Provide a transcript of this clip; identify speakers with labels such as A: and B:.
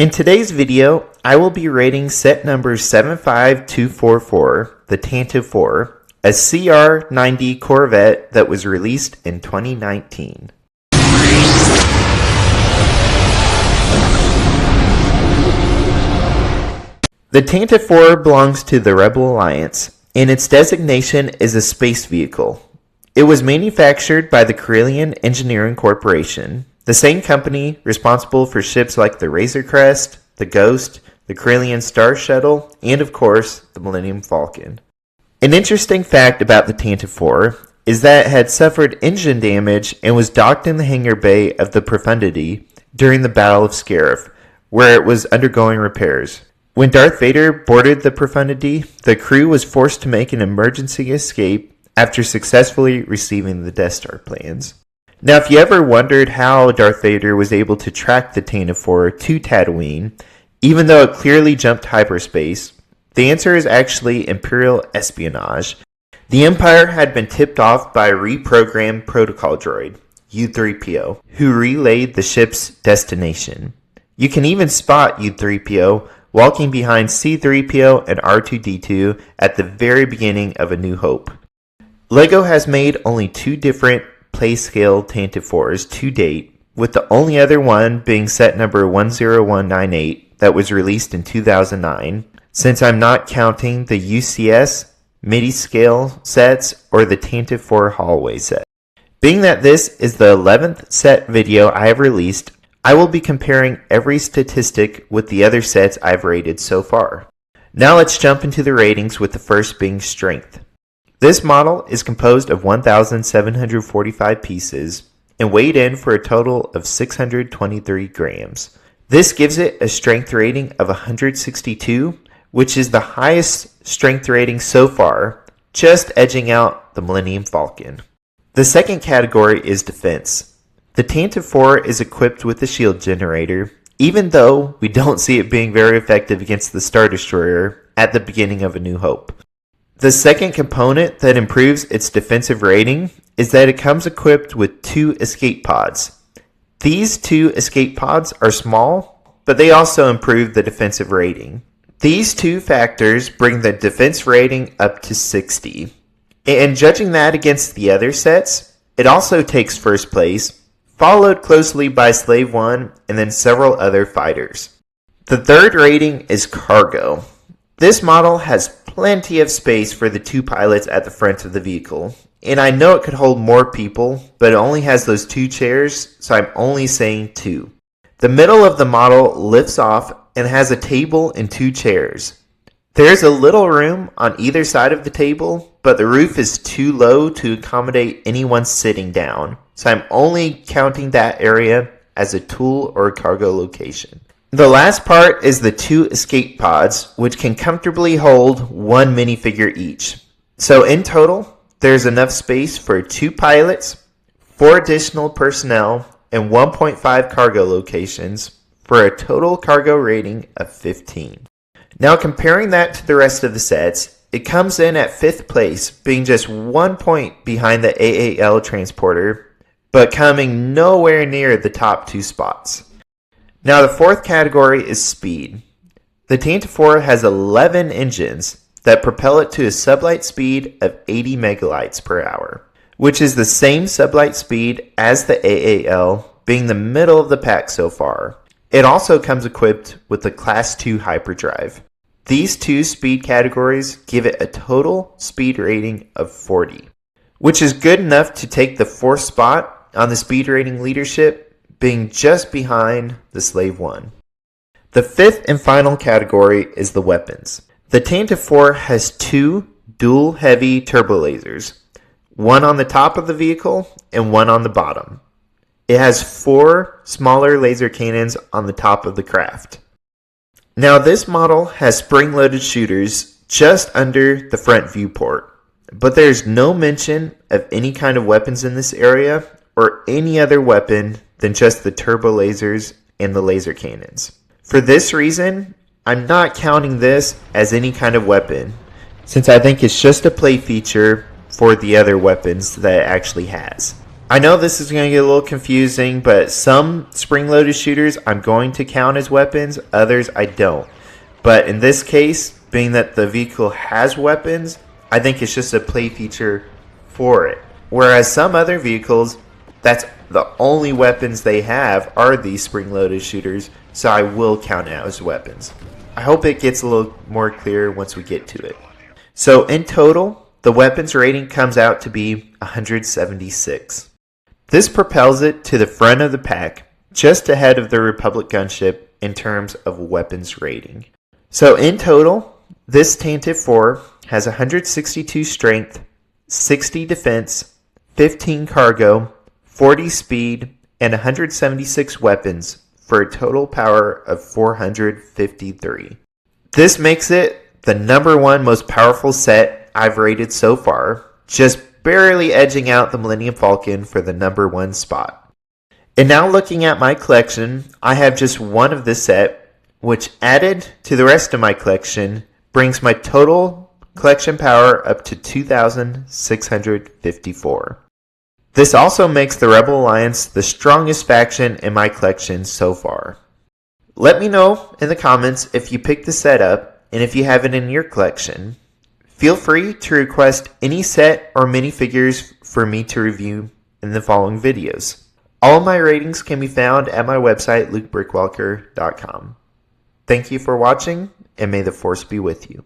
A: In today's video, I will be rating set number 75244, the Tantive IV, a CR-90 Corvette that was released in 2019. The Tantive IV belongs to the Rebel Alliance, and its designation is a space vehicle. It was manufactured by the Karelian Engineering Corporation, the same company responsible for ships like the Razor Crest, the Ghost, the Karelian Star Shuttle, and of course, the Millennium Falcon. An interesting fact about the Tantive IV is that it had suffered engine damage and was docked in the hangar bay of the Profundity during the Battle of Scarif, where it was undergoing repairs. When Darth Vader boarded the Profundity, the crew was forced to make an emergency escape after successfully receiving the Death Star plans. Now, if you ever wondered how Darth Vader was able to track the Tantive IV to Tatooine, even though it clearly jumped hyperspace, the answer is actually Imperial espionage. The Empire had been tipped off by a reprogrammed protocol droid, U-3PO, who relayed the ship's destination. You can even spot U-3PO walking behind C-3PO and R2-D2 at the very beginning of A New Hope. LEGO has made only 2 different play-scale Tantive IVs to date, with the only other one being set number 10198 that was released in 2009, since I'm not counting the UCS, MIDI-scale sets, or the Tantive IV hallway set. Being that this is the 11th set video I have released, I will be comparing every statistic with the other sets I've rated so far. Now let's jump into the ratings, with the first being strength. This model is composed of 1,745 pieces and weighed in for a total of 623 grams. This gives it a strength rating of 162, which is the highest strength rating so far, just edging out the Millennium Falcon. The second category is defense. The Tantive IV is equipped with a shield generator, even though we don't see it being very effective against the Star Destroyer at the beginning of A New Hope. The second component that improves its defensive rating is that it comes equipped with 2 escape pods. These 2 escape pods are small, but they also improve the defensive rating. These 2 factors bring the defense rating up to 60. And judging that against the other sets, it also takes first place, followed closely by Slave One and then several other fighters. The third rating is cargo. This model has plenty of space for the 2 pilots at the front of the vehicle, and I know it could hold more people, but it only has those 2 chairs, so I'm only saying 2. The middle of the model lifts off and has a table and 2 chairs. There's a little room on either side of the table, but the roof is too low to accommodate anyone sitting down, so I'm only counting that area as a tool or cargo location. The last part is the 2 escape pods, which can comfortably hold 1 minifigure each. So in total, there's enough space for 2 pilots, 4 additional personnel, and 1.5 cargo locations for a total cargo rating of 15. Now comparing that to the rest of the sets, it comes in at 5th place, being just 1 point behind the AAL transporter, but coming nowhere near the top 2 spots. Now the fourth category is speed. The Tantive IV has 11 engines that propel it to a sublight speed of 80 megalights per hour, which is the same sublight speed as the AAL, being the middle of the pack so far. It also comes equipped with the Class 2 hyperdrive. These 2 speed categories give it a total speed rating of 40, which is good enough to take the 4th spot on the speed rating leadership, being just behind the Slave One. The 5th and final category is the weapons. The Tantive IV has 2 dual heavy turbo lasers, one on the top of the vehicle and one on the bottom. It has 4 smaller laser cannons on the top of the craft. Now this model has spring-loaded shooters just under the front viewport, but there's no mention of any kind of weapons in this area or any other weapon than just the turbo lasers and the laser cannons. For this reason, I'm not counting this as any kind of weapon, since I think it's just a play feature for the other weapons that it actually has. I know this is going to get a little confusing, but some spring-loaded shooters I'm going to count as weapons, others I don't. But in this case, being that the vehicle has weapons, I think it's just a play feature for it. Whereas some other vehicles, that's the only weapons they have are these spring-loaded shooters, so I will count it as weapons. I hope it gets a little more clear once we get to it. So in total, the weapons rating comes out to be 176. This propels it to the front of the pack, just ahead of the Republic gunship in terms of weapons rating. So in total, this Tantive IV has 162 strength, 60 defense, 15 cargo, 40 speed, and 176 weapons for a total power of 453. This makes it the #1 most powerful set I've rated so far, just barely edging out the Millennium Falcon for the #1 spot. And now looking at my collection, I have just one of this set, which added to the rest of my collection brings my total collection power up to 2,654. This also makes the Rebel Alliance the strongest faction in my collection so far. Let me know in the comments if you picked the set up and if you have it in your collection. Feel free to request any set or minifigures for me to review in the following videos. All of my ratings can be found at my website, lukebrickwalker.com. Thank you for watching, and may the Force be with you.